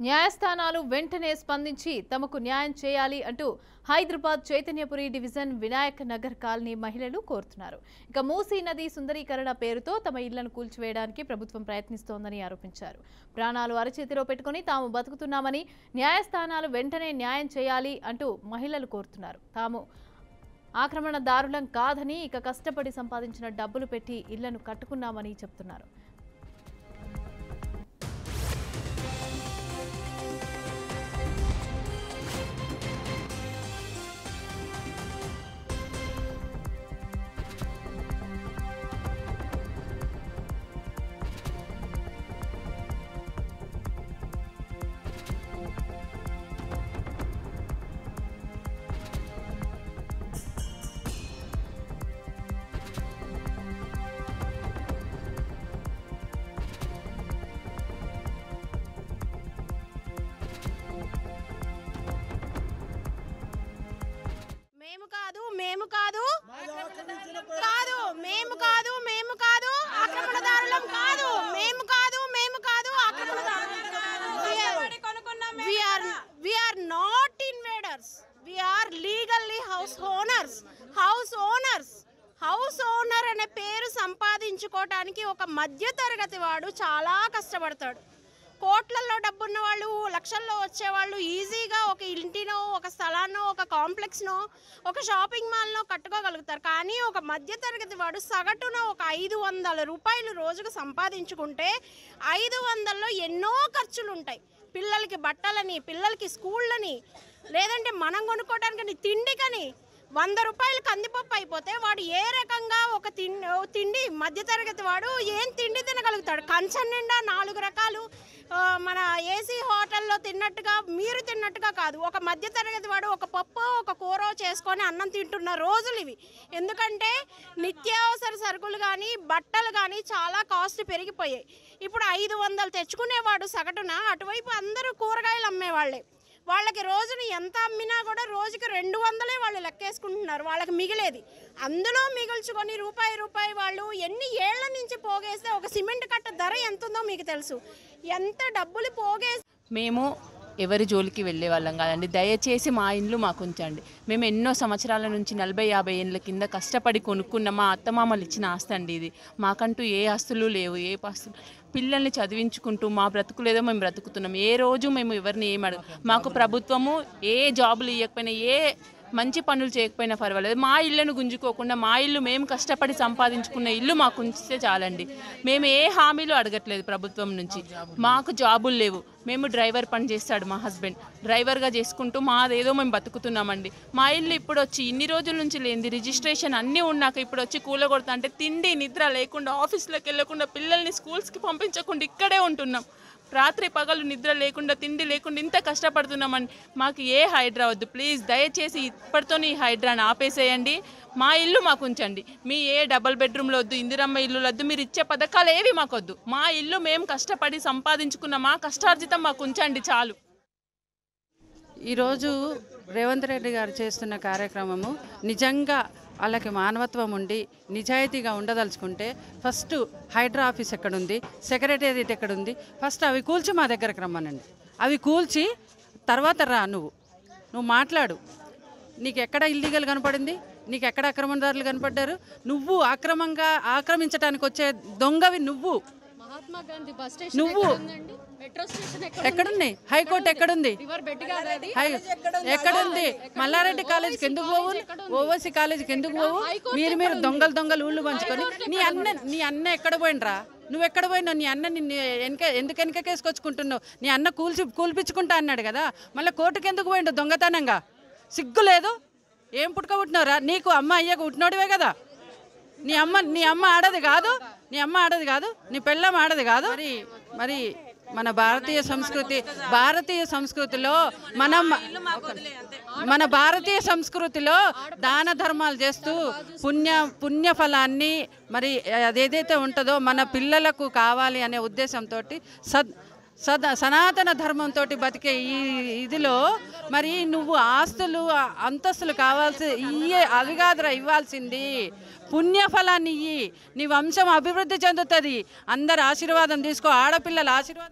న్యాయస్థానాలు వెంటనే స్పందించి తమకు న్యాయం చేయాలి అంటూ హైదరాబాద్ చైతన్యపురి డివిజన్ వినాయక్ నగర్ కాలనీ మహిళలు కోరుతున్నారు. ఇక మూసీ నది సుందరీకరణ పేరుతో తమ ఇళ్లను కూల్చివేయడానికి ప్రభుత్వం ప్రయత్నిస్తోందని ఆరోపించారు. ప్రాణాలు అరచేతిలో పెట్టుకుని తాము బతుకుతున్నామని, న్యాయస్థానాలు వెంటనే న్యాయం చేయాలి అంటూ మహిళలు కోరుతున్నారు. తాము ఆక్రమణదారులం కాదని, ఇక కష్టపడి సంపాదించిన డబ్బులు పెట్టి ఇళ్లను కట్టుకున్నామని చెప్తున్నారు. ఆక్రమణదారులం కాదు. We are not invaders. We are legally house owners. House owner అనే పేరు సంపాదించుకోవడానికి ఒక మధ్య తరగతి వాడు చాలా కష్టపడతాడు. కోట్లలో డబ్బున్న వాళ్ళు, లక్షల్లో వచ్చేవాళ్ళు ఈజీగా ఒక ఇంటినో, ఒక స్థలాన్నో, ఒక కాంప్లెక్స్నో, ఒక షాపింగ్ మాల్నో కట్టుకోగలుగుతారు. కానీ ఒక మధ్యతరగతి వాడు సగటున ఒక 500 రూపాయలు రోజుకు సంపాదించుకుంటే 500లో ఎన్నో ఖర్చులు ఉంటాయి. పిల్లలకి బట్టలని, పిల్లలకి స్కూళ్ళని, లేదంటే మనం కొనుక్కోవడానికి తిండికని 100 రూపాయలు కందిపప్పు అయిపోతే వాడు ఏ రకంగా ఒక తిండి మధ్యతరగతి వాడు ఏం తిండి తినగలుగుతాడు? కంచం నిండా 4 రకాలు మన ఏసీ హోటల్లో తిన్నట్టుగా, మీరు తిన్నట్టుగా కాదు. ఒక మధ్యతరగతి వాడు ఒక పప్పు, ఒక కూర చేసుకొని అన్నం తింటున్న రోజులు ఇవి. ఎందుకంటే నిత్యావసర సరుకులు కానీ, బట్టలు కానీ చాలా కాస్ట్ పెరిగిపోయాయి. ఇప్పుడు 500 తెచ్చుకునేవాడు సగటున, అటువైపు అందరూ కూరగాయలు అమ్మేవాళ్ళే. వాళ్ళకి రోజుని ఎంత అమ్మినా కూడా రోజుకి 200 వాళ్ళు లెక్కేసుకుంటున్నారు. వాళ్ళకి మిగిలేది అందులో మిగుల్చుకొని రూపాయి వాళ్ళు ఎన్ని ఏళ్ల నుంచి పోగేస్తే ఒక సిమెంట్ కట్ట ధర ఎంత ఉందో మీకు తెలుసు. ఎంత డబ్బులు పోగేసి మేము ఎవరి జోలికి వెళ్ళే వాళ్ళం కాదండి. దయచేసి మా ఇండ్లు మాకు ఉంచండి. మేము ఎన్నో సంవత్సరాల నుంచి 40-50 ఏళ్ళ కింద కష్టపడి కొనుక్కున్న మా అత్తమామలు ఇచ్చిన ఆస్తి అండి ఇది. మాకంటూ ఏ ఆస్తులు లేవు, ఏ ఆస్తులు. పిల్లల్ని చదివించుకుంటూ మా బ్రతుకులేదో మేము బ్రతుకుతున్నాం. ఏ రోజు మేము ఎవరిని మాకు ప్రభుత్వము ఏ జాబులు ఇవ్వకపోయినా, ఏ మంచి పనులు చేయకపోయినా పర్వాలేదు, మా ఇళ్ళను గుంజుకోకుండా మా ఇల్లు మేము కష్టపడి సంపాదించుకున్న ఇల్లు మాకు ఉంచితే చాలండి. మేము ఏ హామీలు అడగట్లేదు ప్రభుత్వం నుంచి. మాకు జాబులు లేవు. మేము డ్రైవర్ పని చేస్తాడు మా హస్బెండ్, డ్రైవర్గా చేసుకుంటూ మాదేదో మేము బతుకుతున్నామండి. మా ఇల్లు ఇప్పుడు వచ్చి ఇన్ని రోజుల నుంచి లేనిది రిజిస్ట్రేషన్ అన్నీ ఉన్నాక ఇప్పుడు వచ్చి కూలగొడతా అంటే తిండి నిద్ర లేకుండా, ఆఫీస్లోకి వెళ్ళకుండా, పిల్లల్ని స్కూల్స్కి పంపించకుండా ఇక్కడే ఉంటున్నాం. రాత్రి పగలు నిద్ర లేకుండా, తిండి లేకుండా ఇంత కష్టపడుతున్నామని. మాకు ఏ హైడ్రా వద్దు ప్లీజ్. దయచేసి ఇప్పటితో ఈ హైడ్రాని ఆపేసేయండి. మా ఇల్లు మాకు ఉంచండి. మీ ఏ డబుల్ బెడ్రూమ్లు వద్దు, ఇందిరమ్మ ఇల్లు వద్దు, మీరు ఇచ్చే పథకాలు ఏవి మాకొద్దు. మా ఇల్లు మేము కష్టపడి సంపాదించుకున్న మా కష్టార్జితం మాకు ఉంచండి చాలు. ఈరోజు రేవంత్ రెడ్డి గారు చేస్తున్న కార్యక్రమము నిజంగా వాళ్ళకి మానవత్వం ఉండి నిజాయితీగా ఉండదలుచుకుంటే ఫస్ట్ హైడ్రా ఆఫీస్ ఎక్కడుంది, సెక్రటేరియట్ ఎక్కడుంది, ఫస్ట్ అవి కూల్చి మా దగ్గరకు రమ్మనండి. అవి కూల్చి తర్వాత రా, నువ్వు మాట్లాడు. నీకు ఎక్కడ ఇల్లీగల్ కనపడింది, నీకు ఎక్కడ ఆక్రమణదారులు కనపడ్డారు, నువ్వు అక్రమంగా ఆక్రమించడానికి వచ్చే దొంగవి నువ్వు. నువ్వు ఎక్కడున్నాయి? హైకోర్టు ఎక్కడుంది? ఎక్కడుంది? మల్లారెడ్డి కాలేజీకి ఎందుకు పోవు? ఓవైసీ కాలేజీకి ఎందుకు పోవు? మీరు దొంగలు ఊళ్ళు పంచుకొని నీ అన్న ఎక్కడ పోయినరా? నువ్వు ఎక్కడ పోయినావు? నీ అన్న నిన్ను ఎందుకు వెనకేసుకొచ్చుకుంటున్నావు? నీ అన్న కూల్పించుకుంటా అన్నాడు కదా, మళ్ళీ కోర్టుకు ఎందుకు పోయిండు దొంగతనంగా? సిగ్గు లేదు? ఏం పుట్టుకబుట్టినవరా? నీకు అమ్మ అయ్యకు పుట్టినోడివే కదా. నీ అమ్మ ఆడది కాదు, నీ పెళ్ళం ఆడది కాదు. మరి మన భారతీయ సంస్కృతిలో మన భారతీయ సంస్కృతిలో దాన ధర్మాలు చేస్తూ పుణ్య ఫలాన్ని మరి అదేదైతే ఉంటుందో మన పిల్లలకు కావాలి అనే ఉద్దేశంతో సనాతన ధర్మంతో బతికే ఈ ఇదిలో మరి నువ్వు ఆస్తులు అంతస్తులు కావాల్సి అవి కాదురా ఇవ్వాల్సింది, పుణ్యఫలాన్ని ఇయ్యి. నీ వంశం అభివృద్ధి చెందుతుంది. అందరి ఆశీర్వాదం తీసుకో, ఆడపిల్లల ఆశీర్వాదం.